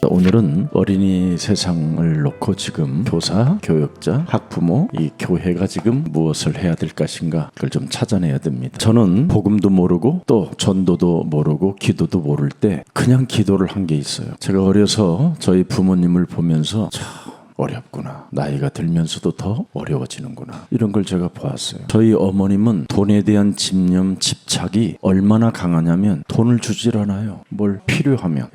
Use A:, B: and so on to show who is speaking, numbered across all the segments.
A: 오늘은 어린이 세상을 놓고 지금 교사, 교역자, 학부모, 이 교회가 지금 무엇을 해야 될 것인가 그걸 좀 찾아내야 됩니다. 저는 복음도 모르고 또 전도도 모르고 기도도 모를 때 그냥 기도를 한 게 있어요. 제가 어려서 저희 부모님을 보면서 어렵구나. 나이가 들면서도 더 어려워지는구나. 이런 걸 제가 보았어요. 저희 어머님은 돈에 대한 집념, 집착이 얼마나 강하냐면 돈을 주질 않아요. 뭘 필요하면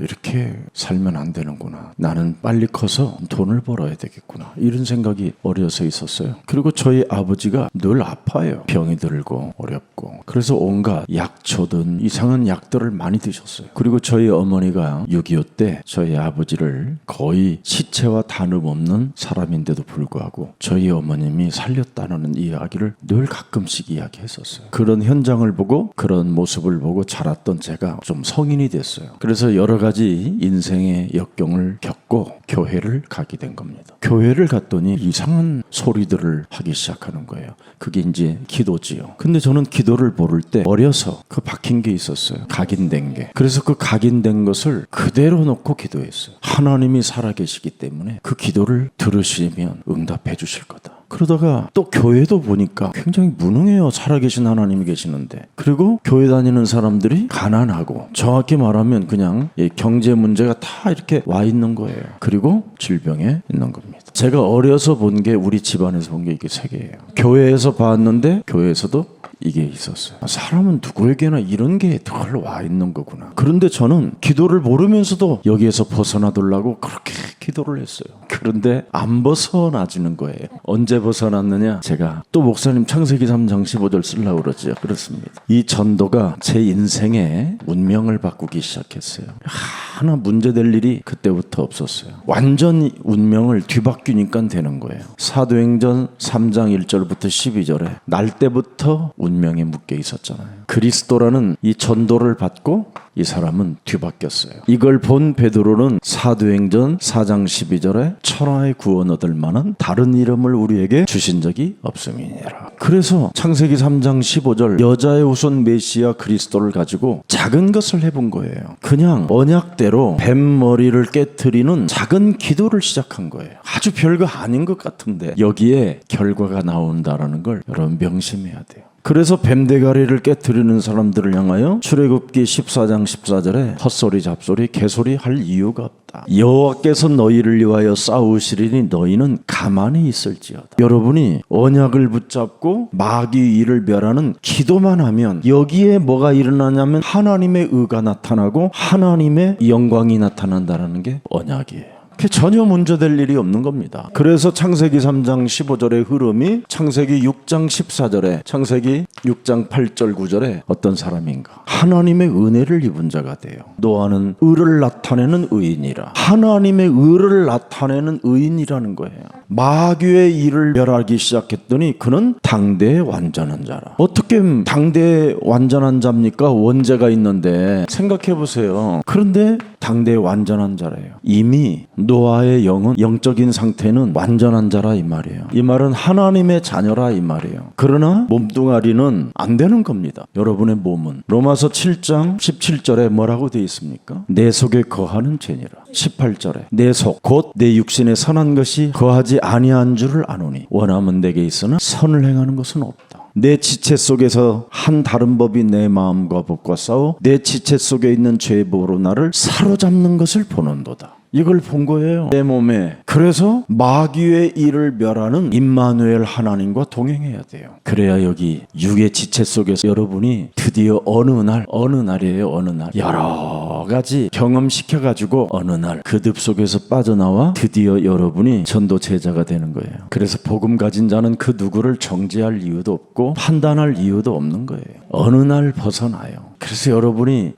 A: 이렇게 살면 안 되는구나. 나는 빨리 커서 돈을 벌어야 되겠구나. 이런 생각이 어려서 있었어요. 그리고 저희 아버지가 늘 아파요. 병이 들고 어렵고. 그래서 온갖 약초든 이상한 약들을 많이 드셨어요. 그리고 저희 어머니가 6.25 때 저희 아버지를 거의 시체와 다름없는 사람인데도 불구하고 저희 어머님이 살렸다는 이야기를 늘 가끔씩 이야기했었어요. 그런 현장을 보고 그런 모습을 보고 자랐던 제가 좀 성인이 됐어요. 그래서 여러 가지 인생의 역경을 겪고 교회를 가게 된 겁니다. 교회를 갔더니 이상한 소리들을 하기 시작하는 거예요. 그게 이제 기도지요. 근데 저는 기도를 모를 때 어려서 그 박힌 게 있었어요. 각인된 게. 그래서 그 각인된 것을 그대로 놓고 기도했어요. 하나님이 살아계시기 때문에 그 기도를 들으시면 응답해 주실 거다. 그러다가 또 교회도 보니까 굉장히 무능해요. 살아계신 하나님이 계시는데. 그리고 교회 다니는 사람들이 가난하고 정확히 말하면 그냥 경제 문제가 다 이렇게 와 있는 거예요. 그리고 질병에 있는 겁니다. 제가 어려서 본 게 우리 집안에서 본 게 이게 세 개예요. 교회에서 봤는데 교회에서도 이게 있었어요. 사람은 누구에게나 이런 게 늘 와 있는 거구나. 그런데 저는 기도를 모르면서도 여기에서 벗어나더라고 그렇게 기도를 했어요. 그런데 안 벗어나지는 거예요. 언제 벗어났느냐? 제가 또 목사님 창세기 3장 15절 쓰려고 그러죠. 그렇습니다. 이 전도가 제 인생의 운명을 바꾸기 시작했어요. 하나 문제될 일이 그때부터 없었어요. 완전히 운명을 뒤바뀌니까 되는 거예요. 사도행전 3장 1절부터 12절에 날 때부터 운명에 묶여 있었잖아요. 그리스도라는 이 전도를 받고 이 사람은 뒤바뀌었어요. 이걸 본 베드로는 사도행전 4장 12절에 천하의 구원 얻을 만한 다른 이름을 우리에게 주신 적이 없음이니라. 그래서 창세기 3장 15절 여자의 후손 메시아 그리스도를 가지고 작은 것을 해본 거예요. 그냥 언약대로 뱀 머리를 깨트리는 작은 기도를 시작한 거예요. 아주 별거 아닌 것 같은데 여기에 결과가 나온다는 걸 여러분 명심해야 돼요. 그래서 뱀대가리를 깨트리는 사람들을 향하여 출애굽기 14장 14절에 헛소리 잡소리 개소리 할 이유가 없다. 여호와께서 너희를 위하여 싸우시리니 너희는 가만히 있을지어다. 여러분이 언약을 붙잡고 마귀 일을 멸하는 기도만 하면 여기에 뭐가 일어나냐면 하나님의 의가 나타나고 하나님의 영광이 나타난다는 게 언약이에요. 전혀 문제될 일이 없는 겁니다. 그래서 창세기 3장 15절의 흐름이 창세기 6장 14절에 창세기 6장 8절 9절에 어떤 사람인가? 하나님의 은혜를 입은 자가 돼요. 노아는 의를 나타내는 의인이라. 하나님의 의를 나타내는 의인이라는 거예요. 마귀의 일을 멸하기 시작했더니 그는 당대의 완전한 자라. 어떻게 당대의 완전한 자입니까? 원죄가 있는데 생각해 보세요. 그런데 당대의 완전한 자래요. 이미 노아의 영은 영적인 상태는 완전한 자라 이 말이에요. 이 말은 하나님의 자녀라 이 말이에요. 그러나 몸뚱아리는 안 되는 겁니다. 여러분의 몸은 로마서 7장 17절에 뭐라고 되어 있습니까? 내 속에 거하는 죄니라. 18절에 내 속 곧 내 육신에 선한 것이 거하지 아니한 줄을 아노니 원함은 내게 있으나 선을 행하는 것은 없다. 내 지체 속에서 한 다른 법이 내 마음과 법과 싸워 내 지체 속에 있는 죄의 법으로 나를 사로잡는 것을 보는도다. 이걸 본 거예요. 내 몸에. 그래서 마귀의 일을 멸하는 임마누엘 하나님과 동행해야 돼요. 그래야 여기 육의 지체 속에서 여러분이 드디어 어느 날이에요. 어느 날 여러 가지 경험시켜가지고 어느 날 그 늪 속에서 빠져나와 드디어 여러분이 전도 제자가 되는 거예요. 그래서 복음 가진 자는 그 누구를 정죄할 이유도 없고 판단할 이유도 없는 거예요. 어느 날 벗어나요. 그래서 여러분이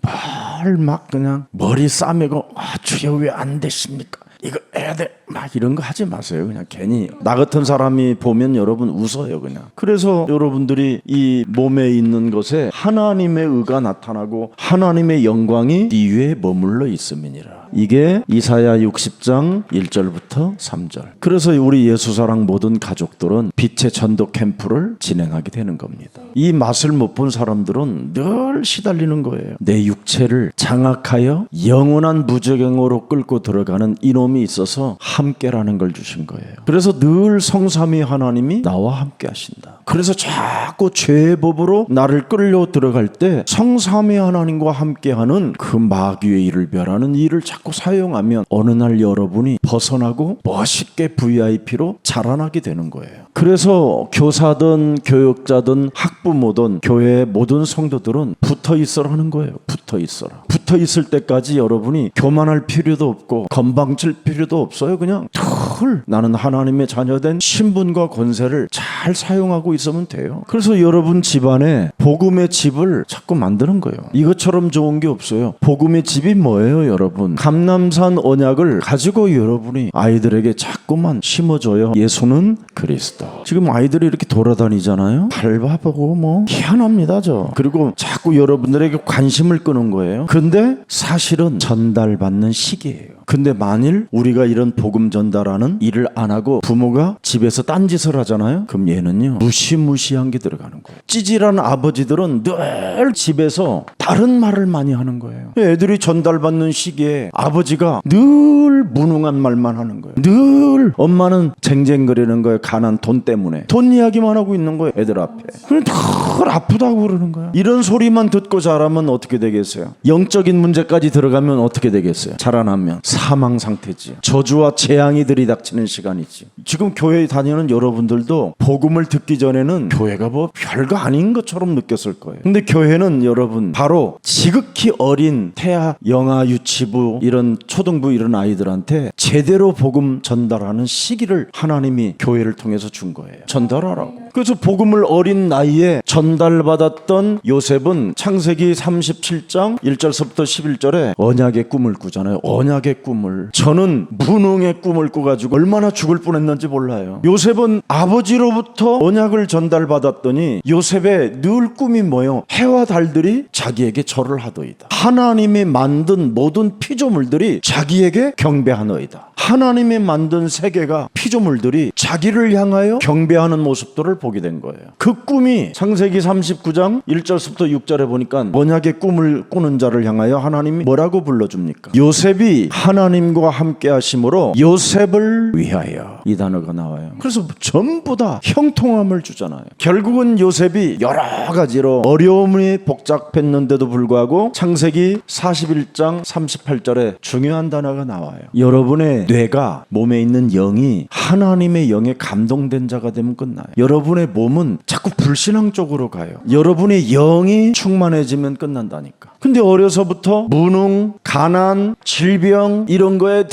A: 막 그냥 머리 싸매고 주여 왜 안 되십니까? 이거 해야 돼. 막 이런 거 하지 마세요. 그냥 괜히 나 같은 사람이 보면 여러분 웃어요 그냥. 그래서 여러분들이 이 몸에 있는 것에 하나님의 의가 나타나고 하나님의 영광이 네 위에 머물러 있음이니라. 이게 이사야 60장 1절부터 3절. 그래서 우리 예수사랑 모든 가족들은 빛의 전도 캠프를 진행하게 되는 겁니다. 이 맛을 못 본 사람들은 늘 시달리는 거예요. 내 육체를 장악하여 영원한 무저갱으로 끌고 들어가는 이놈이 있어서 함께라는 걸 주신 거예요. 그래서 늘 성삼위 하나님이 나와 함께 하신다. 그래서 자꾸 죄의 법으로 나를 끌려 들어갈 때 성삼위 하나님과 함께하는 그 마귀의 일을 멸하는 일을 자꾸 사용하면 어느 날 여러분이 벗어나고 멋있게 VIP로 자라나게 되는 거예요. 그래서 교사든 교육자든 학부모든 교회의 모든 성도들은 붙어 있어라는 거예요. 붙어 있어라. 붙어 있을 때까지 여러분이 교만할 필요도 없고 건방질 필요도 없어요. 그냥 털 나는 하나님의 자녀된 신분과 권세를 잘 사용하고 있으면 돼요. 그래서 여러분 집안에 복음의 집을 자꾸 만드는 거예요. 이것처럼 좋은 게 없어요. 복음의 집이 뭐예요, 여러분? 감람산 언약을 가지고 여러분이 아이들에게 자꾸만 심어줘요. 예수는 그리스도. 지금 아이들이 이렇게 돌아다니잖아요. 밟아보고 뭐 희한합니다, 저. 그리고 자꾸 여러분들에게 관심을 끄는 거예요. 근데 사실은 전달받는 시기예요. 근데 만일 우리가 이런 복음 전달하는 일을 안 하고 부모가 집에서 딴짓을 하잖아요. 그럼 얘는요 무시무시한 게 들어가는 거예요. 찌질한 아버지들은 늘 집에서 다른 말을 많이 하는 거예요. 애들이 전달받는 시기에 아버지가 늘 무능한 말만 하는 거예요. 늘 엄마는 쟁쟁거리는 거예요. 가난 돈 때문에 돈 이야기만 하고 있는 거예요. 애들 앞에. 그냥 늘 아프다고 그러는 거예요. 이런 소리만 듣고 자라면 어떻게 되겠어요? 영적인 문제까지 들어가면 어떻게 되겠어요? 자라나면 사망 상태지. 저주와 재앙이 들이닥치는 시간이지. 지금 교회에 다니는 여러분들도 복음을 듣기 전에는 교회가 뭐 별거 아닌 것처럼 느꼈을 거예요. 근데 교회는 여러분 바로 지극히 어린 태아, 영아, 유치부 이런 초등부 이런 아이들한테 제대로 복음 전달하는 시기를 하나님이 교회를 통해서 준 거예요. 전달하라고. 그래서 복음을 어린 나이에 전달받았던 요셉은 창세기 37장 1절서부터 11절에 언약의 꿈을 꾸잖아요. 언약의 꿈을. 저는 무능의 꿈을 꾸가지고 얼마나 죽을 뻔했는지 몰라요. 요셉은 아버지로부터 언약을 전달받았더니 요셉의 늘 꿈이 뭐예요? 해와 달들이 자기에게 절을 하더이다. 하나님이 만든 모든 피조물들이 자기에게 경배하노이다. 하나님이 만든 세계가 피조물들이 자기를 향하여 경배하는 모습들을 보게 된 거예요. 그 꿈이 창세기 39장 1절부터 6절에 보니까 언약의 꿈을 꾸는 자를 향하여 하나님이 뭐라고 불러줍니까? 요셉이 하나님과 함께 하심으로 요셉을 위하여 이 단어가 나와요. 그래서 전부 다 형통함을 주잖아요. 결국은 요셉이 여러 가지로 어려움이 복잡했는데도 불구하고 창세기 41장 38절에 중요한 단어가 나와요. 여러분의 뇌가 몸에 있는 영이 하나님의 영에 감동된 자가 되면 끝나요. 여러분의 몸은 자꾸 불신앙 쪽으로 가요. 여러분의 영이 충만해지면 끝난다니까. 근데 어려서부터 무능, 가난, 질병 이런 거에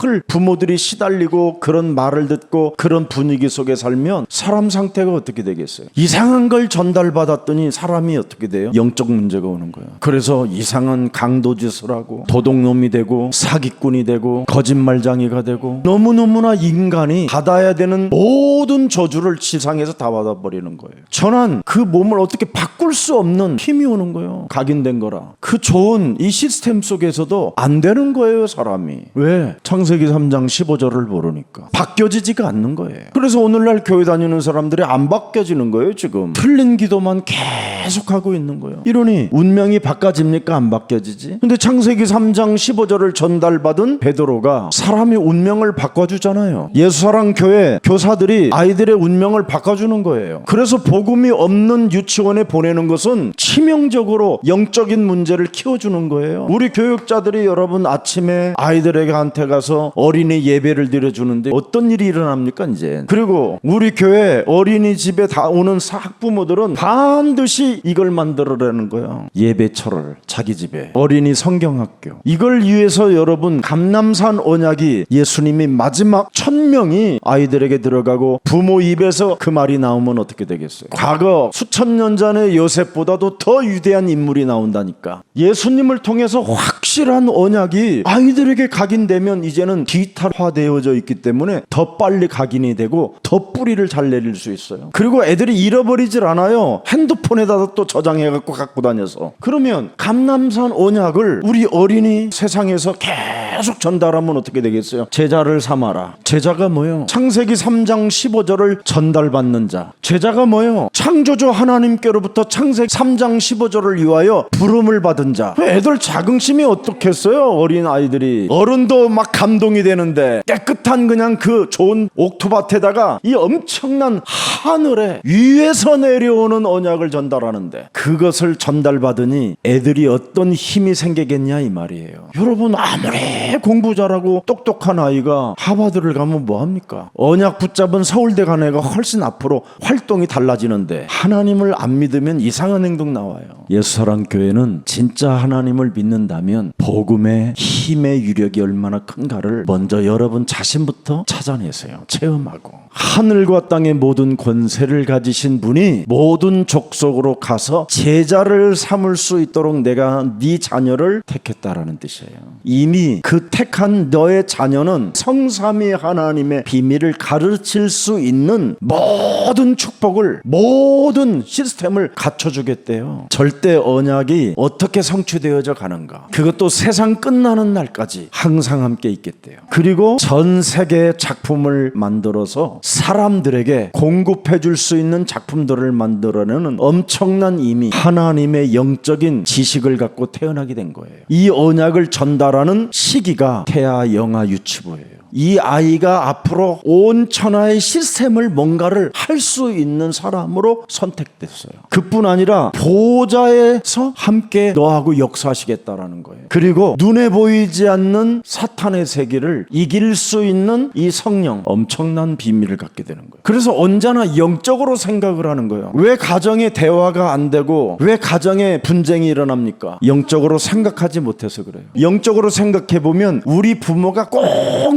A: 늘 부모들이 시달리고 그런 말을 듣고 그런 분위기 속에 살면 사람 상태가 어떻게 되겠어요? 이상한 걸 전달받았더니 사람이 어떻게 돼요? 영적 문제가 오는 거예요. 그래서 이상한 강도짓을 하고 도둑놈이 되고 사기꾼이 되고 거짓말쟁이가 되고 너무너무나 인간이 받아야 되는 모든 저주를 지상에서 다 받아버리는 거예요. 전한 그 몸을 어떻게 바꿀 수 없는 힘이 오는 거예요. 각인된 거라. 그 좋은 이 시스템 속에서도 안 되는 거예요, 사람이. 왜? 창세기 3장 15절을 모르니까 바뀌어지지가 않는 거예요. 그래서 오늘날 교회 다니는 사람들이 안 바뀌어지는 거예요. 지금 틀린 기도만 계속하고 있는 거예요. 이러니 운명이 바꿔집니까? 안 바뀌어지지? 근데 창세기 3장 15절을 전달받은 베드로가 사람의 운명을 바꿔주잖아요. 예수사랑 교회 교사들이 아이들의 운명을 바꿔주는 거예요. 그래서 복음이 없는 유치원에 보내는 것은 치명적으로 영적인 문제를 키워주는 거예요. 우리 교육자들이 여러분 아침에 아이들에게 한테 가서 어린이 예배를 드려주는데 어떤 일이 일어납니까 이제? 그리고 우리 교회 어린이집에 다 오는 학부모들은 반드시 이걸 만들어내는 거예요. 예배처를 자기 집에 어린이 성경학교. 이걸 위해서 여러분 감람산 언약이 예수님이 마지막 1000명이 아이들에게 들어가고 부모 입에서 그 말이 나오면 어떻게 되겠어요? 과거 수천 년 전의 요셉보다도 더 위대한 인물이 나온다니까. 예수님을 통해서 확 확실한 언약이 아이들에게 각인되면 이제는 디지털화되어져 있기 때문에 더 빨리 각인이 되고 더 뿌리를 잘 내릴 수 있어요. 그리고 애들이 잃어버리질 않아요. 핸드폰에다 또 저장해갖고 갖고 다녀서. 그러면 감람산 언약을 우리 어린이 세상에서 계속 전달하면 어떻게 되겠어요? 제자를 삼아라. 제자가 뭐예요? 창세기 3장 15절을 전달받는 자. 제자가 뭐예요? 창조주 하나님께로부터 창세기 3장 15절을 위하여 부름을 받은 자. 애들 자긍심이 어떻겠어요? 어린 아이들이. 어른도 막 감동이 되는데 깨끗한 그냥 그 좋은 옥토밭에다가 이 엄청난 하늘에 위에서 내려오는 언약을 전달하는데 그것을 전달받으니 애들이 어떤 힘이 생기겠냐 이 말이에요. 여러분 아무리 공부 잘하고 똑똑한 아이가 하버드를 가면 뭐합니까? 언약 붙잡은 서울대 간 애가 훨씬 앞으로 활동이 달라지는데 하나님을 안 믿으면 이상한 행동 나와요. 예수사랑교회는 진짜 하나님을 믿는다면 복음의 힘의 유력이 얼마나 큰가를 먼저 여러분 자신부터 찾아내세요. 체험하고. 하늘과 땅의 모든 권세를 가지신 분이 모든 족속으로 가서 제자를 삼을 수 있도록 내가 네 자녀를 택했다라는 뜻이에요. 이미 그 택한 너의 자녀는 성삼위 하나님의 비밀을 가르칠 수 있는 모든 축복을, 모든 시스템을 갖춰주겠대요. 절대 언약이 어떻게 성취되어져 가는가, 그것도 세상 끝나는 날까지 항상 함께 있겠대요. 그리고 전 세계의 작품을 만들어서 사람들에게 공급해 줄 수 있는 작품들을 만들어내는 엄청난 이미 하나님의 영적인 지식을 갖고 태어나게 된 거예요. 이 언약을 전달하는 시기가 태아, 영아, 유치부예요. 이 아이가 앞으로 온 천하의 시스템을 뭔가를 할 수 있는 사람으로 선택됐어요. 그뿐 아니라 보좌에서 함께 너하고 역사하시겠다라는 거예요. 그리고 눈에 보이지 않는 사탄의 세계를 이길 수 있는 이 성령, 엄청난 비밀을 갖게 되는 거예요. 그래서 언제나 영적으로 생각을 하는 거예요. 왜 가정의 대화가 안 되고 왜 가정에 분쟁이 일어납니까? 영적으로 생각하지 못해서 그래요. 영적으로 생각해 보면 우리 부모가 꼭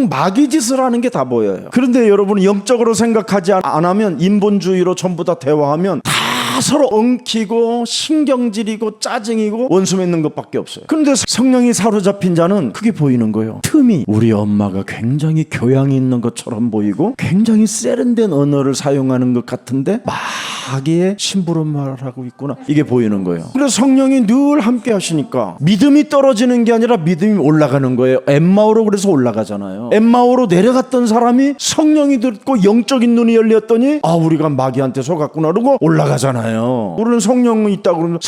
A: 마귀 짓을 하는 게 다 보여요. 그런데 여러분 영적으로 생각하지 않으면 인본주의로 전부 다 대화하면 다 서로 엉키고 신경질이고 짜증이고 원수 맺는 것밖에 없어요. 그런데 성령이 사로잡힌 자는 그게 보이는 거예요. 틈이 우리 엄마가 굉장히 교양이 있는 것처럼 보이고 굉장히 세련된 언어를 사용하는 것 같은데 마귀의 심부름말을 하고 있구나, 이게 보이는 거예요. 그래서 성령이 늘 함께 하시니까 믿음이 떨어지는 게 아니라 믿음이 올라가는 거예요. 엠마오로 그래서 올라가잖아요. 엠마오로 내려갔던 사람이 성령이 듣고 영적인 눈이 열렸더니 아 우리가 마귀한테 속았구나 그러고 올라가잖아요. 우리는 성령이 있다고 그러면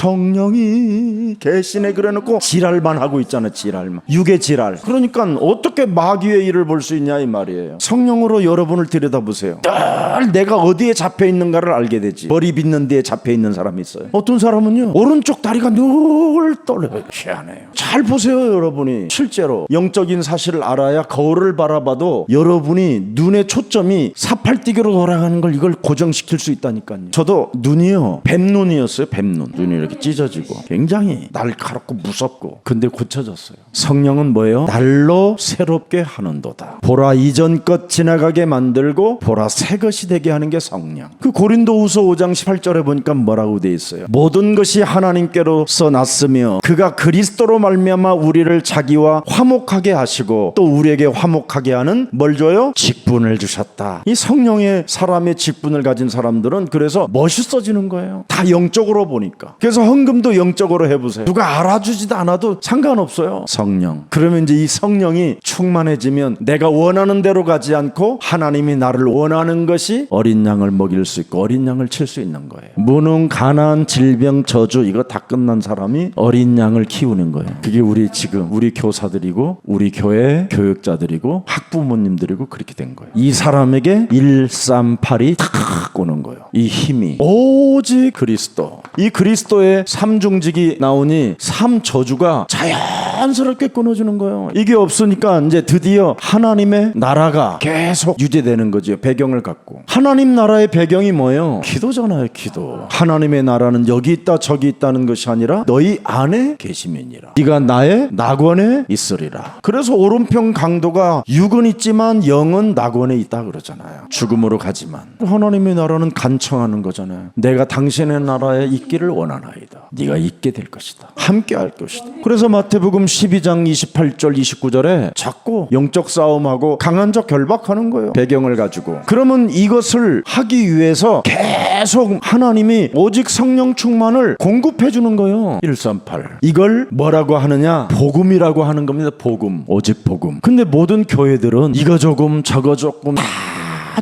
A: 성령이 계시네 그래놓고 지랄만 하고 있잖아요. 지랄만, 육의 지랄. 그러니까 어떻게 마귀의 일을 볼 수 있냐 이 말이에요. 성령으로 여러분을 들여다보세요. 늘 내가 어디에 잡혀 있는가를 알게 되지. 머리 빗는 데에 잡혀 있는 사람이 있어요. 어떤 사람은요 오른쪽 다리가 늘 떨려요. 희한해요. 잘 보세요. 여러분이 실제로 영적인 사실을 알아야 거울을 바라봐도 여러분이 눈의 초점이 사팔띠기로 돌아가는 걸 이걸 고정시킬 수 있다니까요. 저도 눈이요 뱀눈이었어요. 뱀눈. 눈이 이렇게 찢어지고 굉장히 날카롭고 무섭고, 근데 고쳐졌어요. 성령은 뭐예요? 날로 새롭게 하는도다. 보라 이전 것 지나가게 만들고 보라 새 것이 되게 하는 게 성령. 그 고린도후서 5장 18절에 보니까 뭐라고 돼 있어요? 모든 것이 하나님께로서 났으며 그가 그리스도로 말미암아 우리를 자기와 화목하게 하시고 또 우리에게 화목하게 하는 뭘 줘요? 직분을 주셨다. 이 성령의 사람의 직분을 가진 사람들은 그래서 멋있어지는 거예요. 다 영적으로 보니까. 그래서 헌금도 영적으로 해보세요. 누가 알아주지도 않아도 상관없어요. 성령. 그러면 이제 이 성령이 충만해지면 내가 원하는 대로 가지 않고 하나님이 나를 원하는 것이 어린 양을 먹일 수 있고 어린 양을 칠 수 있는 거예요. 무능, 가난, 질병, 저주 이거 다 끝난 사람이 어린 양을 키우는 거예요. 그게 우리 지금 우리 교사들이고 우리 교회 교육자들이고 학부모님들이고 그렇게 된 거예요. 이 사람에게 138이 탁 오는 거예요. 이 힘이 오직 그리스도. 이 그리스도의 삼중직이 나오니 삼저주가 자연스럽게 끊어지는 거예요. 이게 없으니까 이제 드디어 하나님의 나라가 계속 유지되는 거죠. 배경을 갖고. 하나님 나라의 배경이 뭐예요? 기도잖아요. 기도. 하나님의 나라는 여기 있다 저기 있다는 것이 아니라 너희 안에 계시면이라. 네가 나의 낙원에 있으리라. 그래서 오른편 강도가 육은 있지만 영은 낙원에 있다 그러잖아요. 죽음으로 가지만 하나님의 나라는 간청하는 거잖아요. 내가 당신의 나라에 있기를 원하나이다. 네가 있게 될 것이다. 함께 할 것이다. 그래서 마태복음 12장 28절 29절에 자꾸 영적 싸움하고 강한 자 결박하는 거예요. 배경을 가지고. 그러면 이것을 하기 위해서 계속 하나님이 오직 성령 충만을 공급해 주는 거예요. 138. 이걸 뭐라고 하느냐? 복음이라고 하는 겁니다. 복음. 오직 복음. 근데 모든 교회들은 이거 조금 저거 조금 다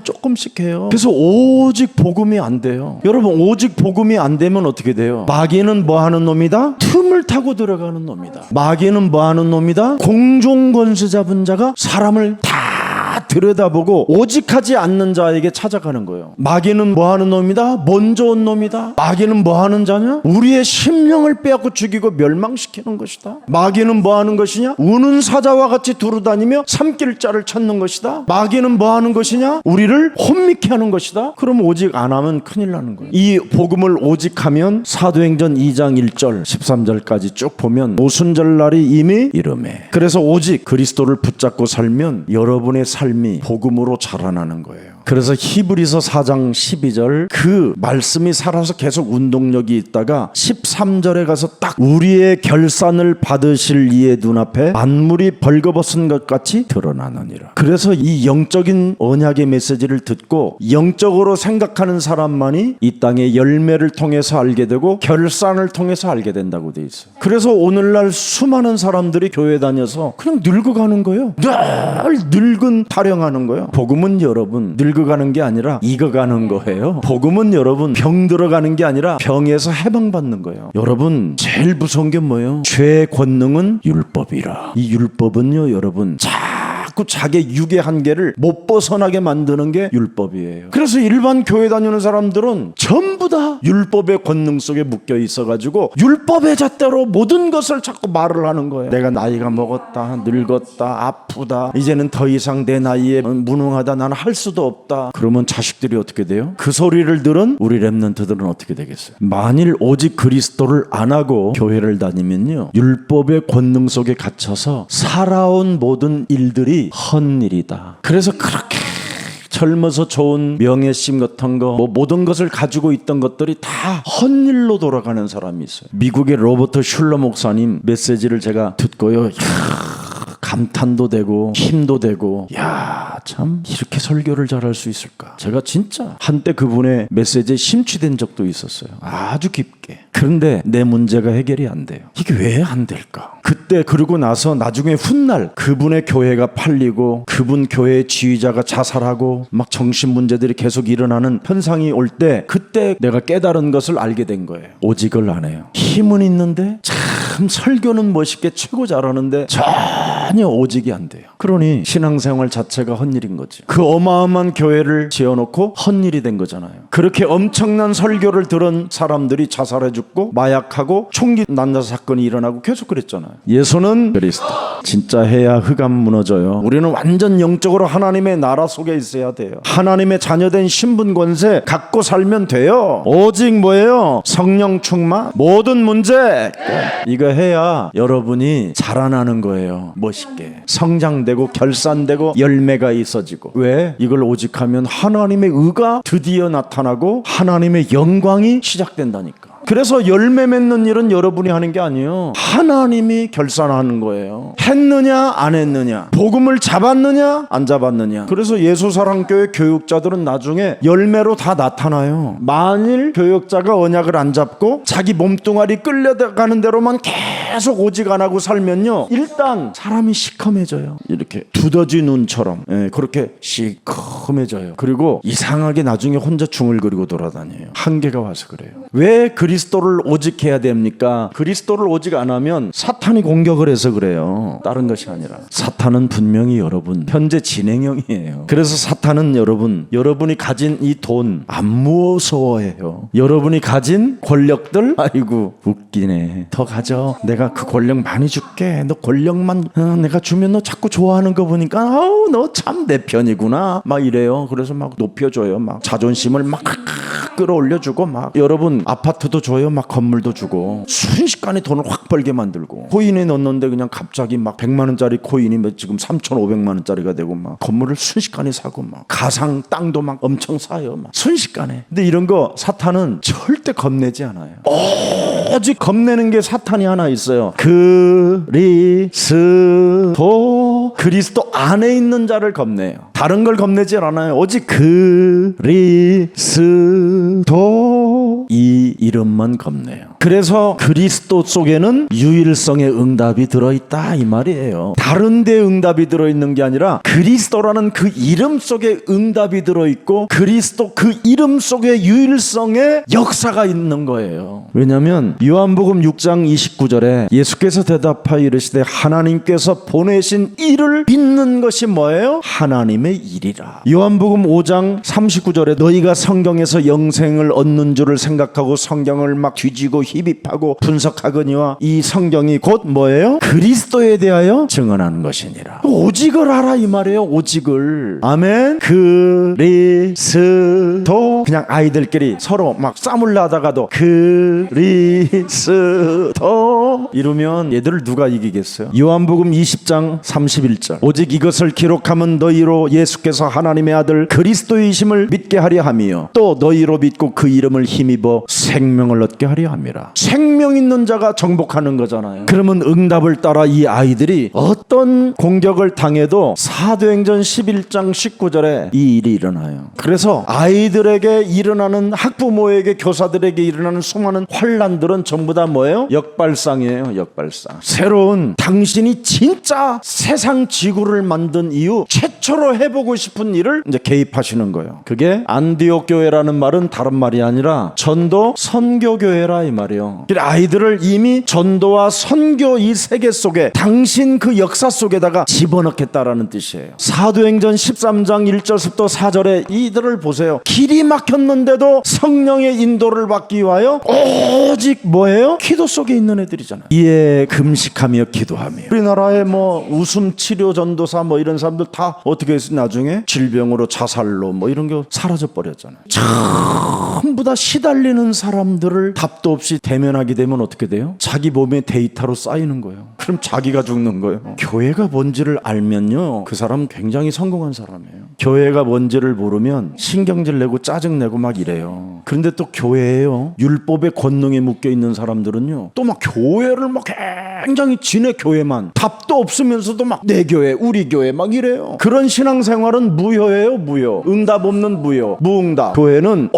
A: 조금씩 해요. 그래서 오직 복음이 안 돼요. 여러분, 오직 복음이 안 되면 어떻게 돼요? 마귀는 뭐 하는 놈이다? 틈을 타고 들어가는 놈이다. 마귀는 뭐 하는 놈이다? 공중 권세 잡은 자가 사람을 다 들여다보고 오직하지 않는 자에게 찾아가는 거예요. 마귀는 뭐 하는 놈이다? 먼저 온 놈이다. 마귀는 뭐 하는 자냐? 우리의 심령을 빼앗고 죽이고 멸망시키는 것이다. 마귀는 뭐 하는 것이냐? 우는 사자와 같이 두루다니며 삼킬 자를 찾는 것이다. 마귀는 뭐 하는 것이냐? 우리를 혼미케 하는 것이다. 그럼 오직 안 하면 큰일 나는 거예요. 이 복음을 오직하면 사도행전 2장 1절 13절까지 쭉 보면 오순절날이 이미 이르매. 그래서 오직 그리스도를 붙잡고 살면 여러분의 삶이 복음으로 자라나는 거예요. 그래서 히브리서 4장 12절 그 말씀이 살아서 계속 운동력이 있다가 13절에 가서 딱 우리의 결산을 받으실 이의 눈앞에 만물이 벌거벗은 것 같이 드러나느니라. 그래서 이 영적인 언약의 메시지를 듣고 영적으로 생각하는 사람만이 이 땅의 열매를 통해서 알게 되고 결산을 통해서 알게 된다고 돼 있어요. 그래서 오늘날 수많은 사람들이 교회 다녀서 그냥 늙어가는 거예요. 늘 늙은 타령하는 거예요. 복음은 여러분 늙어가는 게 아니라 익어가는 거예요. 복음은 여러분 병 들어가는 게 아니라 병에서 해방받는 거예요. 여러분 제일 무서운 게 뭐예요? 죄의 권능은 율법이라. 이 율법은요 여러분 자꾸 자기 육의 한계를 못 벗어나게 만드는 게 율법이에요. 그래서 일반 교회 다니는 사람들은 전부 다 율법의 권능 속에 묶여 있어가지고 율법의 잣대로 모든 것을 자꾸 말을 하는 거예요. 내가 나이가 먹었다, 늙었다, 아프다, 이제는 더 이상 내 나이에 무능하다, 나는 할 수도 없다. 그러면 자식들이 어떻게 돼요? 그 소리를 들은 우리 렘넌트들은 어떻게 되겠어요? 만일 오직 그리스도를 안 하고 교회를 다니면요 율법의 권능 속에 갇혀서 살아온 모든 일들이 헛일이다. 그래서 그렇게 젊어서 좋은 명예심 같은 거 모든 것을 가지고 있던 것들이 다 헛일로 돌아가는 사람이 있어요. 미국의 로버트 슐러 목사님 메시지를 제가 듣고요 감탄도 되고 힘도 되고 야, 참 이렇게 설교를 잘할 수 있을까. 제가 진짜 한때 그분의 메시지에 심취된 적도 있었어요. 아주 깊게. 그런데 내 문제가 해결이 안 돼요. 이게 왜 안 될까. 그때 그러고 나서 나중에 훗날 그분의 교회가 팔리고 그분 교회의 지휘자가 자살하고 막 정신 문제들이 계속 일어나는 현상이 올 때 그때 내가 깨달은 것을 알게 된 거예요. 오직을 안 해요. 힘은 있는데 참 설교는 멋있게 최고 잘하는데 전혀 오직이 안 돼요. 그러니 신앙생활 자체가 헛일인 거지. 그 어마어마한 교회를 지어놓고 헛일이 된 거잖아요. 그렇게 엄청난 설교를 들은 사람들이 자살해 죽고 마약하고 총기 난자 사건이 일어나고 계속 그랬잖아요. 예수는 그리스도. 진짜 해야 흑암 무너져요. 우리는 완전 영적으로 하나님의 나라 속에 있어야 돼요. 하나님의 자녀된 신분 권세 갖고 살면 돼요. 오직 뭐예요? 성령 충만. 모든 문제 이거 해야 여러분이 자라나는 거예요. 멋있게 성장되고 결산되고 열매가 있어지고. 왜? 이걸 오직하면 하나님의 의가 드디어 나타나고 하나님의 영광이 시작된다니까. 그래서 열매 맺는 일은 여러분이 하는 게 아니에요. 하나님이 결산하는 거예요. 했느냐 안 했느냐, 복음을 잡았느냐 안 잡았느냐. 그래서 예수사랑교회 교육자들은 나중에 열매로 다 나타나요. 만일 교육자가 언약을 안 잡고 자기 몸뚱아리 끌려가는 대로만 계속 오직 안 하고 살면요 일단 사람이 시커매져요. 이렇게 두더지 눈처럼 그렇게 시커매져요. 그리고 이상하게 나중에 혼자 중얼거리고 돌아다녀요. 한계가 와서 그래요. 왜 그리스도를 오직해야 됩니까? 그리스도를 오직 안 하면 사탄이 공격을 해서 그래요. 다른 것이 아니라. 사탄은 분명히 여러분 현재 진행형이에요. 그래서 사탄은 여러분이 가진 이 돈 안 무서워해요. 여러분이 가진 권력들 아이고 웃기네. 더 가져. 내가 그 권력 많이 줄게. 너 권력만 내가 주면 너 자꾸 좋아하는 거 보니까 아우 너 참 내 편이구나 막 이래요. 그래서 막 높여줘요. 막 자존심을 막 끌어올려주고 막 여러분 아파트도 줘요. 막 건물도 주고 순식간에 돈을 확 벌게 만들고 코인에 넣었는데 그냥 갑자기 막 100만 원짜리 코인이 지금 3,500만 원짜리가 되고 막 건물을 순식간에 사고 막 가상 땅도 막 엄청 사요. 막 순식간에. 근데 이런 거 사탄은 절대 겁내지 않아요. 오직 겁내는 게 사탄이 하나 있어요. 그리스도 안에 있는 자를 겁내요. 다른 걸 겁내지 않아요. 오직 그리스도 이 이름만 겁내요. 그래서 그리스도 속에는 유일성의 응답이 들어있다 이 말이에요. 다른 데 응답이 들어있는 게 아니라 그리스도라는 그 이름 속에 응답이 들어있고 그리스도 그 이름 속에 유일성의 역사가 있는 거예요. 왜냐하면 요한복음 6장 29절에 예수께서 대답하여 이르시되 하나님께서 보내신 이를 믿는 것이 뭐예요? 하나님의 일이라. 요한복음 5장 39절에 너희가 성경에서 영생을 얻는 줄을 생각하고 성경을 막 뒤지고 희비하고 분석하거니와 이 성경이 곧 뭐예요? 그리스도에 대하여 증언하는 것이니라. 오직을 알아 이 말이에요. 오직을. 아멘. 그리스도. 그냥 아이들끼리 서로 막 싸움을 하다가도 그리스도 이러면 얘들을 누가 이기겠어요? 요한복음 20장 31절 오직 이것을 기록하면 너희로 예수께서 하나님의 아들 그리스도이심을 믿게 하려 함이요 또 너희로 믿고 그 이름을 힘입어 생명을 얻게 하려 함이라. 생명 있는 자가 정복하는 거잖아요. 그러면 응답을 따라 이 아이들이 어떤 공격을 당해도 사도행전 11장 19절에 이 일이 일어나요. 그래서 아이들에게 일어나는 학부모에게 교사들에게 일어나는 수많은 환난들은 전부 다 뭐예요? 역발상이에요. 역발상. 새로운 당신이 진짜 세상 지구를 만든 이후 최초로 해보고 싶은 일을 이제 개입하시는 거예요. 그게 안디옥 교회라는 말은 다른 말이 아니라 전도 선교교회라 이 말이에요. 아이들을 이미 전도와 선교 이 세계 속에 당신 그 역사 속에다가 집어넣겠다라는 뜻이에요. 사도행전 13장 1절부터 4절에 이들을 보세요. 길이 막혔는데도 성령의 인도를 받기 위하여 오직 뭐예요? 기도 속에 있는 애들이잖아요. 이에 금식하며 기도하며. 우리나라에 뭐 웃음 치료 전도사 뭐 이런 사람들 다 어떻게 했어? 나중에 질병으로 자살로 뭐 이런 게 사라져 버렸잖아요. 전부 다 시달리는 사람들을 답도 없이 대면하게 되면 어떻게 돼요? 자기 몸에 데이터로 쌓이는 거예요. 그럼 자기가 죽는 거예요. 교회가 뭔지를 알면요 그 사람 굉장히 성공한 사람이에요. 교회가 뭔지를 모르면 신경질 내고 짜증 내고 막 이래요. 그런데 또 교회예요. 율법의 권능에 묶여 있는 사람들은요 또 막 교회를 막 굉장히 지네 교회만 답도 없으면서도 막 내 교회 우리 교회 막 이래요. 그런 신앙생활은 무효예요. 무효. 응답 없는 무효. 무응답. 교회는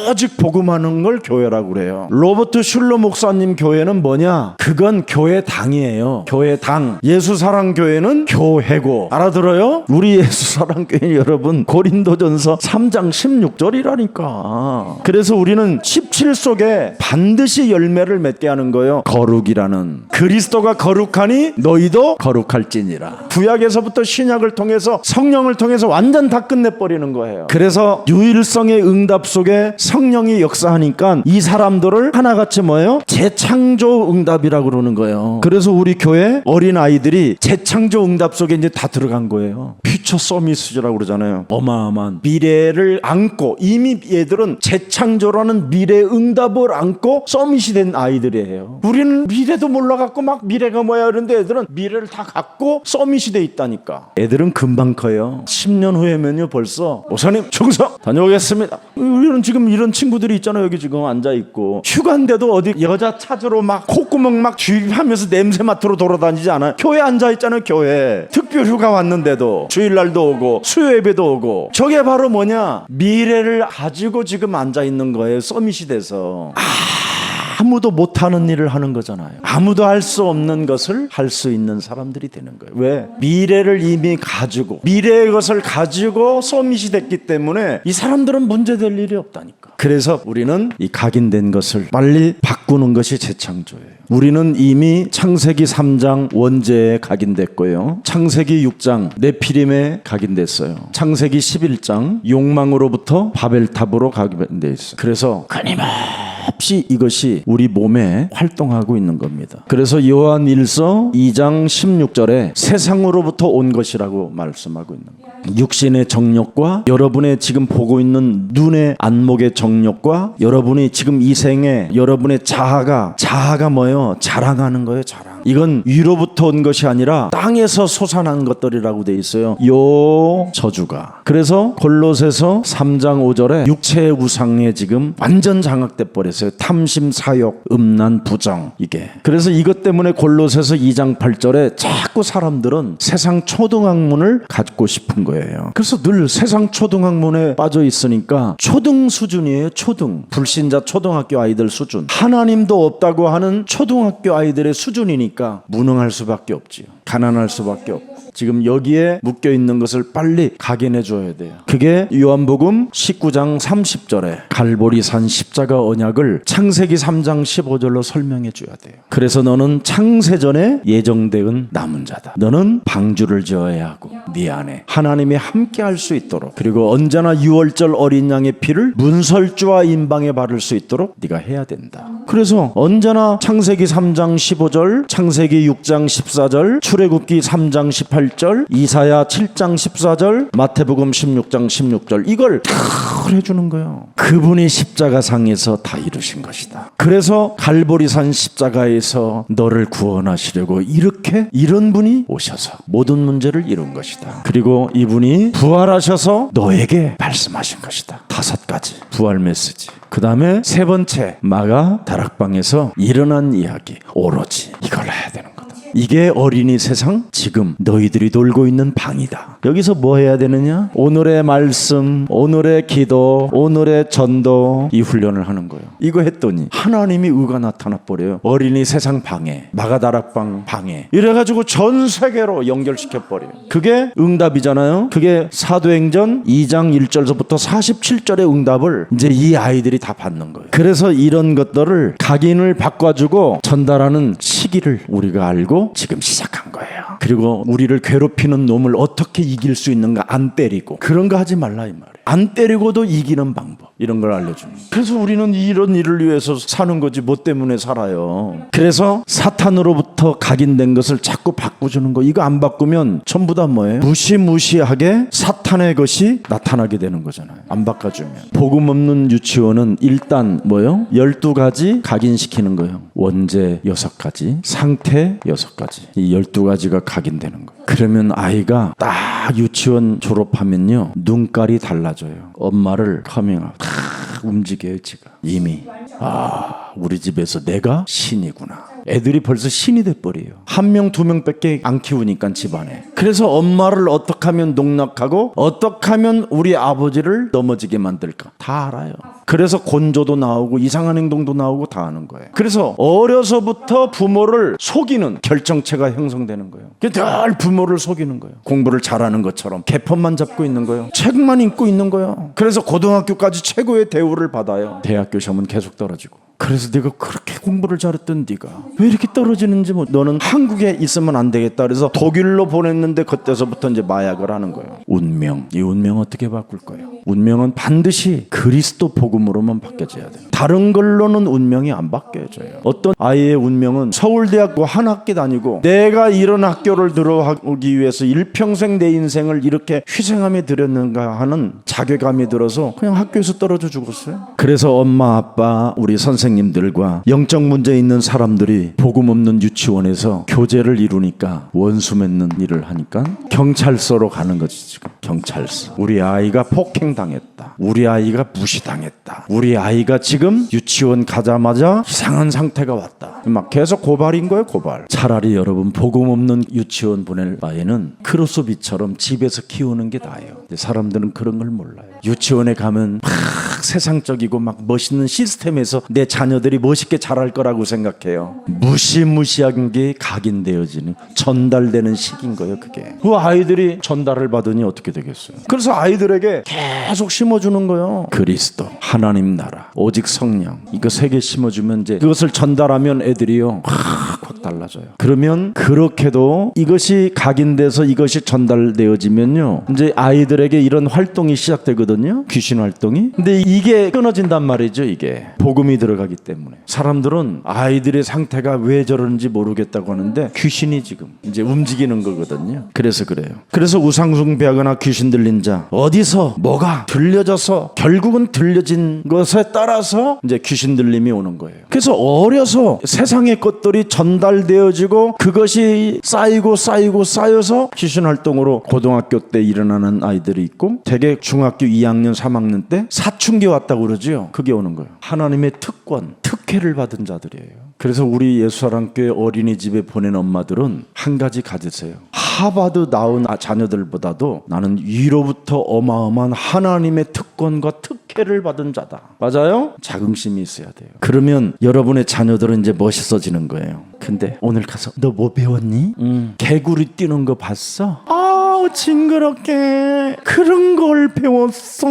A: 오직 복음하는 걸 교회라고 그래요. 로버트 슐러 목사님 교회는 뭐냐? 그건 교회당이에요. 교회당. 예수사랑교회는 교회고. 알아들어요? 우리 예수사랑교회 여러분 고린도전서 3장 16절이라니까. 그래서 우리는 17 속에 반드시 열매를 맺게 하는 거예요. 거룩이라는. 그리스도가 거룩하니 너희도 거룩할지니라. 구약에서부터 신약을 통해서 성령을 통해서 완전 다 끝내버리는 거예요. 그래서 유일성의 응답 속에 성령이 역사하니까 이 사람들을 하나같이 뭐예요? 재창조 응답이라고 그러는 거예요. 그래서 우리 교회 어린아이들이 재창조 응답 속에 이제 다 들어간 거예요. 퓨처 서미스라고 그러잖아요. 어마어마한 미래를 안고 이미 얘들은 재창조라는 미래 응답을 안고 서밋이 된 아이들이에요. 우리는 미래도 몰라갖고 막 미래가 뭐야 그런데 애들은 미래를 다 갖고 서밋이 돼 있다니까. 애들은 금방 커요. 10년 후에면요 벌써 목사님 충성 다녀오겠습니다. 우리는 지금 이런 친구들이 있잖아요. 여기 지금 앉아있고 휴가인데도 어디 여자 찾으러 막 콧구멍 막 주입하면서 냄새 맡으러 돌아다니지 않아요? 교회 앉아있잖아요. 교회 특별 휴가 왔는데도 주일날도 오고 수요예배도 오고. 저게 바로 뭐냐? 미래를 가지고 지금 앉아있는 거예요. 서밋이 돼서. 아무도 못하는 일을 하는 거잖아요. 아무도 할 수 없는 것을 할 수 있는 사람들이 되는 거예요. 왜? 미래를 이미 가지고 미래의 것을 가지고 서밋이 됐기 때문에 이 사람들은 문제될 일이 없다니까. 그래서 우리는 이 각인된 것을 빨리 바꾸는 것이 재창조예요. 우리는 이미 창세기 3장 원죄에 각인됐고요. 창세기 6장 네피림에 각인됐어요. 창세기 11장 욕망으로부터 바벨탑으로 각인돼 있어요. 그래서 끊임없이 이것이 우리 몸에 활동하고 있는 겁니다. 그래서 요한 1서 2장 16절에 세상으로부터 온 것이라고 말씀하고 있는 거예요. 육신의 정욕과 여러분의 지금 보고 있는 눈의 안목의 정욕과 여러분이 지금 이 생에 여러분의 자아가 뭐예요? 자랑하는 거예요. 자랑. 이건 위로부터 온 것이 아니라 땅에서 솟아난 것들이라고 돼 있어요. 요 저주가 그래서 골로새서 3장 5절에 육체의 우상에 지금 완전 장악돼 버렸어요. 탐심, 사욕, 음란, 부정 이게. 그래서 이것 때문에 골로새서 2장 8절에 자꾸 사람들은 세상 초등학문을 갖고 싶은 거예요. 그래서 늘 세상 초등학문에 빠져 있으니까 초등 수준이에요. 초등. 불신자 초등학교 아이들 수준. 하나님도 없다고 하는 초등학교 아이들의 수준이니까 무능할 수밖에 없지요. 가난할 수밖에 없고. 지금 여기에 묶여 있는 것을 빨리 각인해 줘야 돼요. 그게 요한복음 19장 30절에 갈보리산 십자가 언약을 창세기 3장 15절로 설명해 줘야 돼요. 그래서 너는 창세전에 예정된 남은 자다. 너는 방주를 지어야 하고 네 안에 하나님이 함께 할 수 있도록, 그리고 언제나 유월절 어린 양의 피를 문설주와 인방에 바를 수 있도록 네가 해야 된다. 그래서 언제나 창세기 3장 15절, 창세기 6장 14절, 출애굽기 3장 18절, 이사야 7장 14절, 마태복음 16장 16절 이걸 다 해주는 거예요. 그분이 십자가상에서 다 이루신 것이다. 그래서 갈보리산 십자가에서 너를 구원하시려고 이런 분이 오셔서 모든 문제를 이룬 것이다. 그리고 이분이 부활하셔서 너에게 말씀하신 것이다. 5가지 부활 메시지. 그 다음에 3번째 마가 다락방에서 일어난 이야기. 오로지 이걸 해야 되는 거다. 이게 어린이 세상 지금 너희들이 놀고 있는 방이다. 여기서 뭐 해야 되느냐? 오늘의 말씀, 오늘의 기도, 오늘의 전도, 이 훈련을 하는 거예요. 이거 했더니 하나님이 의가 나타나 버려요. 어린이 세상 방에, 마가다락방 방에 이래가지고 전 세계로 연결시켜 버려요. 그게 응답이잖아요. 그게 사도행전 2장 1절서부터 47절의 응답을 이제 이 아이들이 다 받는 거예요. 그래서 이런 것들을 각인을 바꿔주고 전달하는 시기를 우리가 알고 지금 시작한 거예요. 그리고 우리를 괴롭히는 놈을 어떻게 이길 수 있는가? 안 때리고. 그런 거 하지 말라 이 말이에요. 안 때리고도 이기는 방법, 이런 걸 알려줍니다. 그래서 우리는 이런 일을 위해서 사는 거지 뭐 때문에 살아요. 그래서 사탄으로부터 각인된 것을 자꾸 바꿔주는 거. 이거 안 바꾸면 전부 다 뭐예요? 무시무시하게 사탄의 것이 나타나게 되는 거잖아요. 안 바꿔주면. 복음 없는 유치원은 일단 뭐예요? 12가지 각인시키는 거예요. 원죄 6가지, 상태 6가지. 이 12가지가 각인되는 거예요. 그러면 아이가 딱 유치원 졸업하면요 눈깔이 달라져요. 엄마를 커밍아웃 다 움직여요. 지가 이미 우리 집에서 내가 신이구나. 애들이 벌써 신이 돼버려요. 1명 2명밖에 안 키우니까 집안에. 그래서 엄마를 어떻게 하면 농락하고 어떻게 하면 우리 아버지를 넘어지게 만들까 다 알아요. 그래서 곤조도 나오고 이상한 행동도 나오고 다 하는 거예요. 그래서 어려서부터 부모를 속이는 결정체가 형성되는 거예요. 늘 부모를 속이는 거예요. 공부를 잘하는 것처럼 개편만 잡고 있는 거예요. 책만 읽고 있는 거예요. 그래서 고등학교까지 최고의 대우를 받아요. 대학교 시험은 계속 떨어지고. 그래서 네가 그렇게 공부를 잘했던 네가 왜 이렇게 떨어지는지 너는 한국에 있으면 안 되겠다. 그래서 독일로 보냈는데 그때서부터 이제 마약을 하는 거예요. 운명. 이 운명 어떻게 바꿀 거예요? 운명은 반드시 그리스도 복음으로만 바뀌어져야 돼요. 다른 걸로는 운명이 안 바뀌어져요. 어떤 아이의 운명은 서울대학교 한 학기 다니고 내가 이런 학교를 들어오기 위해서 일평생 내 인생을 이렇게 희생하며 들였는가 하는 자괴감이 들어서 그냥 학교에서 떨어져 죽었어요. 그래서 엄마 아빠 우리 선생님들과 영적 문제 있는 사람들이 복음 없는 유치원에서 교제를 이루니까 원수 맺는 일을 하니까 경찰서로 가는 거지. 지금 경찰서. 우리 아이가 폭행당했다. 우리 아이가 무시당했다. 우리 아이가 지금 유치원 가자마자 이상한 상태가 왔다. 막 계속 고발인 거예요. 고발. 차라리 여러분 복음 없는 유치원 보낼 바에는 크로스비처럼 집에서 키우는 게 나아요. 사람들은 그런 걸 몰라요. 유치원에 가면 막 세상적이고 막 멋있는 시스템에서 내 자녀들이 멋있게 자랄 거라고 생각해요. 무시무시한 게 각인되어지는 전달되는 시기인 거예요. 그게. 그 아이들이 전달을 받으니 어떻게 되겠어요? 그래서 아이들에게 계속 심어주는 거예요. 그리스도, 하나님 나라, 오직 성령, 이거 3개 심어주면 이제 그것을 전달하면 애들이요 확 달라져요. 그러면 그렇게도 이것이 각인돼서 이것이 전달되어지면요 이제 아이들에게 이런 활동이 시작되거든요. 귀신 활동이. 근데 이게 끊어진단 말이죠. 이게 복음이 들어가기 때문에. 사람들은 아이들의 상태가 왜 저러는지 모르겠다고 하는데 귀신이 지금 이제 움직이는 거거든요. 그래서 그래요. 그래서 우상숭배하거나 귀신 들린 자 어디서 뭐가 들려져서 결국은 들려진 것에 따라서 이제 귀신 들림이 오는 거예요. 그래서 어려서 세상의 것들이 전달 전달되어지고 그것이 쌓여서 귀신 활동으로 고등학교 때 일어나는 아이들이 있고 대개 중학교 2학년 3학년 때 사춘기 왔다고 그러죠. 그게 오는 거예요. 하나님의 특혜를 받은 자들이에요. 그래서 우리 예수사랑교회 어린이집에 보낸 엄마들은 한 가지 가지세요. 하버드 나온 자녀들보다도 나는 위로부터 어마어마한 하나님의 특권과 특혜를 받은 자다. 맞아요? 자긍심이 있어야 돼요. 그러면 여러분의 자녀들은 이제 멋있어지는 거예요. 근데 오늘 가서 너 뭐 배웠니? 개구리 뛰는 거 봤어? 아우 징그럽게 그런 걸 배웠어?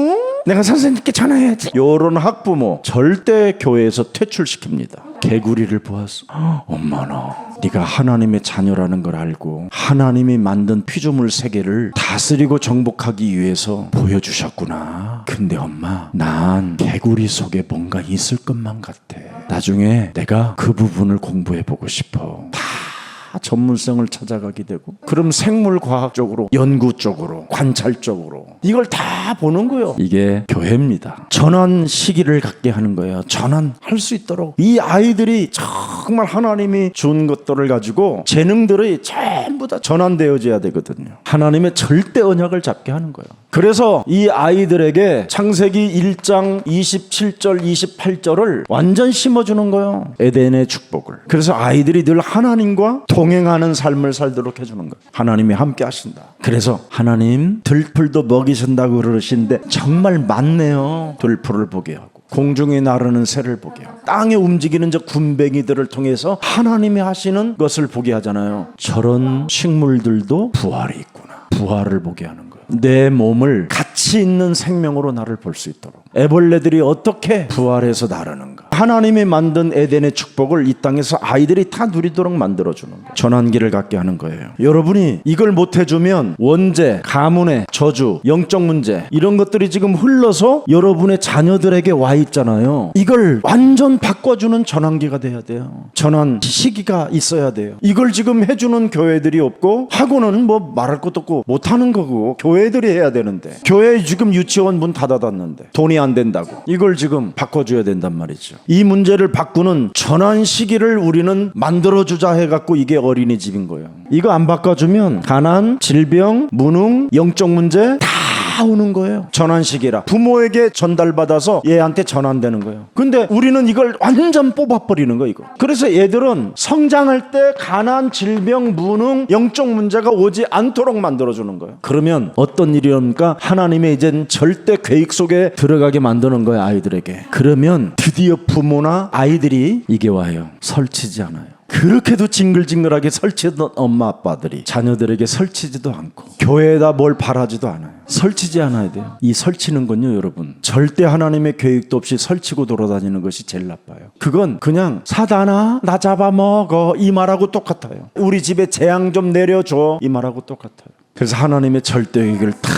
A: 내가 선생님께 전화해야지. 요런 학부모 절대 교회에서 퇴출시킵니다. 개구리를 보았어. 엄마나 네가 하나님의 자녀라는 걸 알고 하나님이 만든 피조물 세계를 다스리고 정복하기 위해서 보여주셨구나. 근데 엄마 난 개구리 속에 뭔가 있을 것만 같아. 나중에 내가 그 부분을 공부해보고 싶어. 다 전문성을 찾아가게 되고 그럼 생물과학적으로 연구 쪽으로 관찰 쪽으로 이걸 다 보는 거예요. 이게 교회입니다. 전환 시기를 갖게 하는 거예요. 전환할 수 있도록 이 아이들이 정말 하나님이 준 것들을 가지고 재능들이 전부 다 전환되어져야 되거든요. 하나님의 절대 언약을 잡게 하는 거예요. 그래서 이 아이들에게 창세기 1장 27절 28절을 완전 심어주는 거예요. 에덴의 축복을. 그래서 아이들이 늘 하나님과 동행하는 삶을 살도록 해주는 거예요. 하나님이 함께 하신다. 그래서 하나님 들풀도 먹이신다고 그러시는데 정말 많네요. 들풀을 보게 하고 공중에 나르는 새를 보게 하고 땅에 움직이는 저 군뱅이들을 통해서 하나님이 하시는 것을 보게 하잖아요. 저런 식물들도 부활이 있구나. 부활을 보게 하는 거예요. 내 몸을 가치 있는 생명으로 나를 볼 수 있도록 애벌레들이 어떻게 부활해서 나르는가. 하나님이 만든 에덴의 축복을 이 땅에서 아이들이 다 누리도록 만들어주는 거예요. 전환기를 갖게 하는 거예요. 여러분이 이걸 못해주면 원죄, 가문의 저주, 영적 문제 이런 것들이 지금 흘러서 여러분의 자녀들에게 와 있잖아요. 이걸 완전 바꿔주는 전환기가 돼야 돼요. 전환 시기가 있어야 돼요. 이걸 지금 해주는 교회들이 없고 학원은 뭐 말할 것도 없고 못하는 거고 교회들이 해야 되는데 교회 지금 유치원 문 닫아놨는데 돈이 안 된다고 이걸 지금 바꿔줘야 된단 말이죠. 이 문제를 바꾸는 전환 시기를 우리는 만들어주자 해갖고 이게 어린이집인 거예요. 이거 안 바꿔주면 가난, 질병, 무능, 영적 문제 다 오는 거예요. 전환 시기라 부모에게 전달받아서 얘한테 전환되는 거예요. 근데 우리는 이걸 완전 뽑아버리는 거예요. 이거. 그래서 얘들은 성장할 때 가난, 질병, 무능, 영적 문제가 오지 않도록 만들어주는 거예요. 그러면 어떤 일이옵니까? 하나님의 이젠 절대 계획 속에 들어가게 만드는 거예요. 아이들에게. 그러면 드디어 부모나 아이들이 이게 와요. 설치지 않아요. 그렇게도 징글징글하게 설치던 엄마 아빠들이 자녀들에게 설치지도 않고 교회에다 뭘 바라지도 않아요. 설치지 않아야 돼요. 이 설치는 건요 여러분 절대 하나님의 계획도 없이 설치고 돌아다니는 것이 제일 나빠요. 그건 그냥 사단아 나 잡아먹어 이 말하고 똑같아요. 우리 집에 재앙 좀 내려줘 이 말하고 똑같아요. 그래서 하나님의 절대 계획을 탁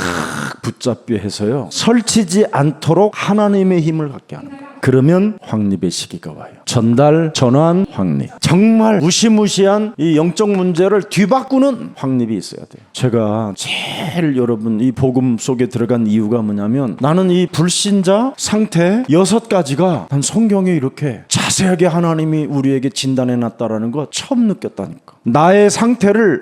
A: 붙잡게 해서요 설치지 않도록 하나님의 힘을 갖게 하는 거예요. 그러면 확립의 시기가 와요. 전달, 전환, 확립. 정말 무시무시한 이 영적 문제를 뒤바꾸는 확립이 있어야 돼요. 제가 제일 여러분 이 복음 속에 들어간 이유가 뭐냐면 나는 이 불신자 상태 6가지가 난 성경에 이렇게 자세하게 하나님이 우리에게 진단해놨다라는 거 처음 느꼈다니까. 나의 상태를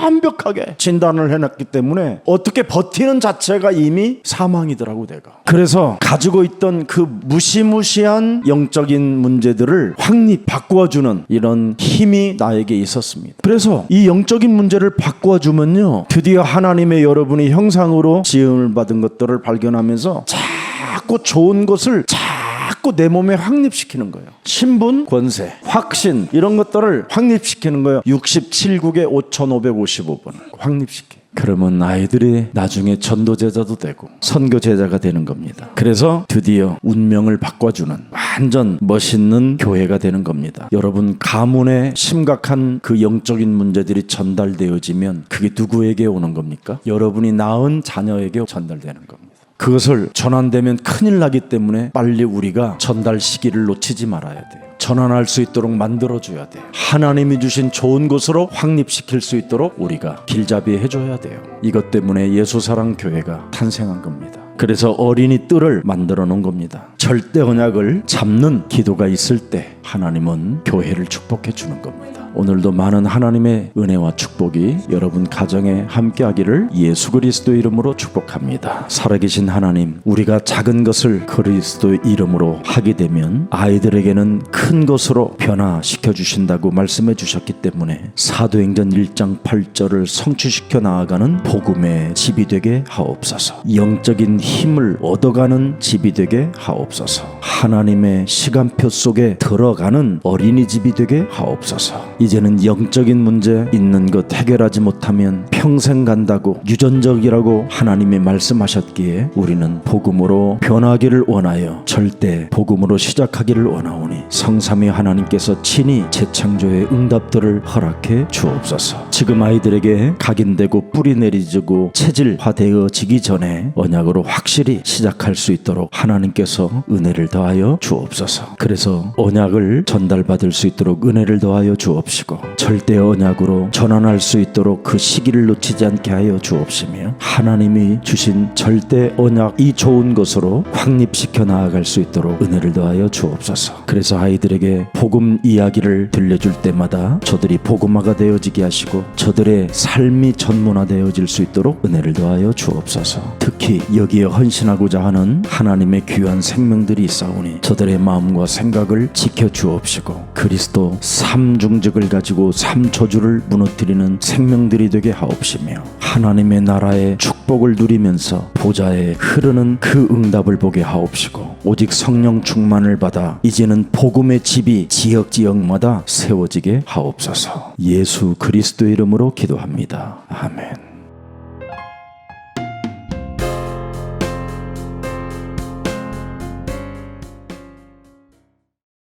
A: 완벽하게 진단을 해놨기 때문에 어떻게 버티는 자체가 이미 사망이더라고 내가. 그래서 가지고 있던 그 무시무시한 영적인 문제들을 확립 바꾸어주는 이런 힘이 나에게 있었습니다. 그래서 이 영적인 문제를 바꾸어주면요 드디어 하나님의 여러분이 형상으로 지음을 받은 것들을 발견하면서 자꾸 좋은 것을 자꾸 내 몸에 확립시키는 거예요. 신분, 권세, 확신 이런 것들을 확립시키는 거예요. 67국에 5555번 확립시켜. 그러면 아이들이 나중에 전도제자도 되고 선교제자가 되는 겁니다. 그래서 드디어 운명을 바꿔주는 완전 멋있는 교회가 되는 겁니다. 여러분 가문의 심각한 그 영적인 문제들이 전달되어지면 그게 누구에게 오는 겁니까? 여러분이 낳은 자녀에게 전달되는 겁니다. 그것을 전환되면 큰일 나기 때문에 빨리 우리가 전달 시기를 놓치지 말아야 돼요. 전환할 수 있도록 만들어줘야 돼요. 하나님이 주신 좋은 것으로 확립시킬 수 있도록 우리가 길잡이 해줘야 돼요. 이것 때문에 예수사랑교회가 탄생한 겁니다. 그래서 어린이 뜰을 만들어 놓은 겁니다. 절대 언약을 잡는 기도가 있을 때 하나님은 교회를 축복해 주는 겁니다. 오늘도 많은 하나님의 은혜와 축복이 여러분 가정에 함께하기를 예수 그리스도 이름으로 축복합니다. 살아계신 하나님, 우리가 작은 것을 그리스도 이름으로 하게 되면 아이들에게는 큰 것으로 변화시켜 주신다고 말씀해 주셨기 때문에 사도행전 1장 8절을 성취시켜 나아가는 복음의 집이 되게 하옵소서. 영적인 힘을 얻어가는 집이 되게 하옵소서. 하나님의 시간표 속에 들어가는 어린이집이 되게 하옵소서. 이제는 영적인 문제 있는 것 해결하지 못하면 평생 간다고 유전적이라고 하나님이 말씀하셨기에 우리는 복음으로 변하기를 원하여 절대 복음으로 시작하기를 원하오니 성삼위 하나님께서 친히 재창조의 응답들을 허락해 주옵소서. 지금 아이들에게 각인되고 뿌리 내리지고 체질화되어지기 전에 언약으로 확실히 시작할 수 있도록 하나님께서 은혜를 더하여 주옵소서. 그래서 언약을 전달받을 수 있도록 은혜를 더하여 주옵시고 절대 언약으로 전환할 수 있도록 그 시기를 놓치지 않게 하여 주옵시며 하나님이 주신 절대 언약 이 좋은 것으로 확립시켜 나아갈 수 있도록 은혜를 더하여 주옵소서. 그래서 아이들에게 복음 이야기를 들려줄 때마다 저들이 복음화가 되어지게 하시고 저들의 삶이 전문화되어질 수 있도록 은혜를 더하여 주옵소서. 특히 여기에 헌신하고자 하는 하나님의 귀한 생명들이 있사오니 저들의 마음과 생각을 지켜 주옵시고 그리스도 삼중직을 가지고 삼초주를 무너뜨리는 생명들이 되게 하옵시며 하나님의 나라의 축복을 누리면서 보좌에 흐르는 그 응답을 보게 하옵시고 오직 성령 충만을 받아 이제는 복음의 집이 지역마다 세워지게 하옵소서. 예수 그리스도 이름으로 기도합니다. 아멘.